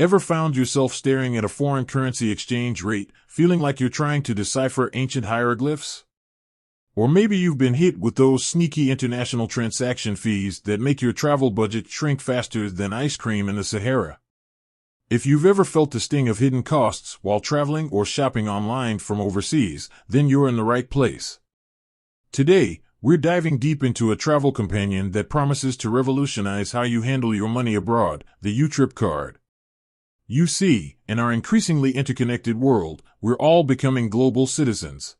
Ever found yourself staring at a foreign currency exchange rate, feeling like you're trying to decipher ancient hieroglyphs? Or maybe you've been hit with those sneaky international transaction fees that make your travel budget shrink faster than ice cream in the Sahara. If you've ever felt the sting of hidden costs while traveling or shopping online from overseas, then you're in the right place. Today, we're diving deep into a travel companion that promises to revolutionize how you handle your money abroad, the YouTrip card. You see, in our increasingly interconnected world, we're all becoming global citizens.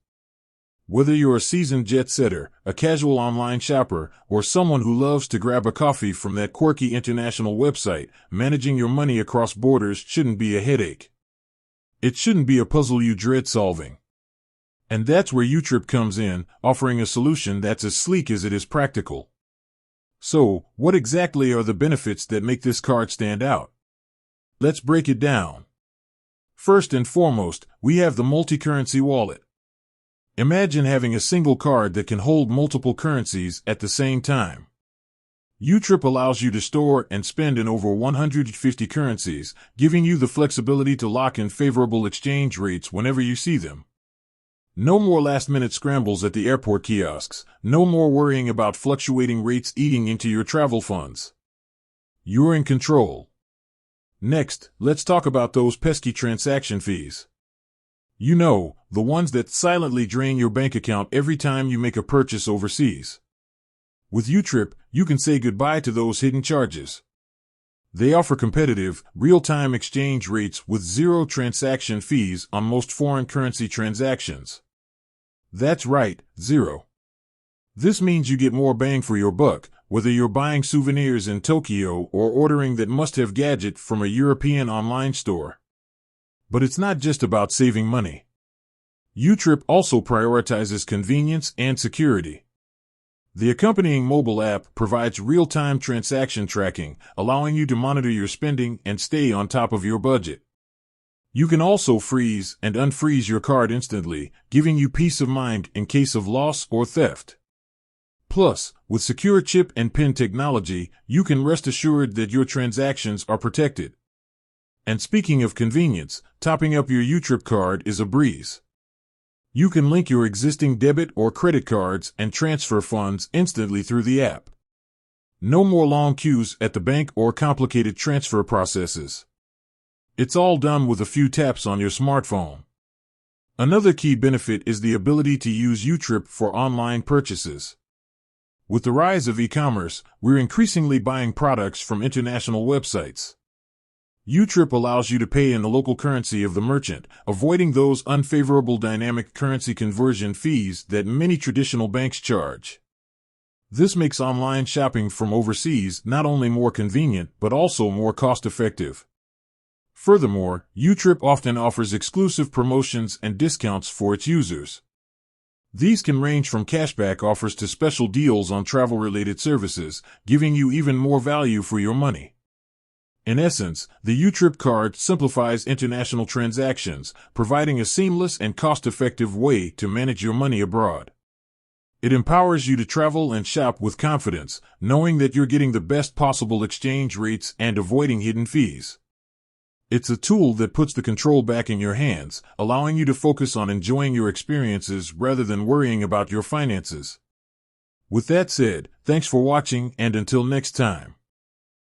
Whether you're a seasoned jet setter, a casual online shopper, or someone who loves to grab a coffee from that quirky international website, managing your money across borders shouldn't be a headache. It shouldn't be a puzzle you dread solving. And that's where YouTrip comes in, offering a solution that's as sleek as it is practical. So, what exactly are the benefits that make this card stand out? Let's break it down. First and foremost, we have the multi-currency wallet. Imagine having a single card that can hold multiple currencies at the same time. YouTrip allows you to store and spend in over 150 currencies, giving you the flexibility to lock in favorable exchange rates whenever you see them. No more last-minute scrambles at the airport kiosks, no more worrying about fluctuating rates eating into your travel funds. You're in control. Next, let's talk about those pesky transaction fees. You know, the ones that silently drain your bank account every time you make a purchase overseas. With YouTrip, you can say goodbye to those hidden charges. They offer competitive, real-time exchange rates with zero transaction fees on most foreign currency transactions. That's right, zero. This means you get more bang for your buck, whether you're buying souvenirs in Tokyo or ordering that must-have gadget from a European online store. But it's not just about saving money. YouTrip also prioritizes convenience and security. The accompanying mobile app provides real-time transaction tracking, allowing you to monitor your spending and stay on top of your budget. You can also freeze and unfreeze your card instantly, giving you peace of mind in case of loss or theft. Plus, with secure chip and PIN technology, you can rest assured that your transactions are protected. And speaking of convenience, topping up your YouTrip card is a breeze. You can link your existing debit or credit cards and transfer funds instantly through the app. No more long queues at the bank or complicated transfer processes. It's all done with a few taps on your smartphone. Another key benefit is the ability to use YouTrip for online purchases. With the rise of e-commerce, we're increasingly buying products from international websites. YouTrip allows you to pay in the local currency of the merchant, avoiding those unfavorable dynamic currency conversion fees that many traditional banks charge. This makes online shopping from overseas not only more convenient but also more cost-effective. Furthermore, YouTrip often offers exclusive promotions and discounts for its users. These can range from cashback offers to special deals on travel-related services, giving you even more value for your money. In essence, the YouTrip card simplifies international transactions, providing a seamless and cost-effective way to manage your money abroad. It empowers you to travel and shop with confidence, knowing that you're getting the best possible exchange rates and avoiding hidden fees. It's a tool that puts the control back in your hands, allowing you to focus on enjoying your experiences rather than worrying about your finances. With that said, thanks for watching, and until next time.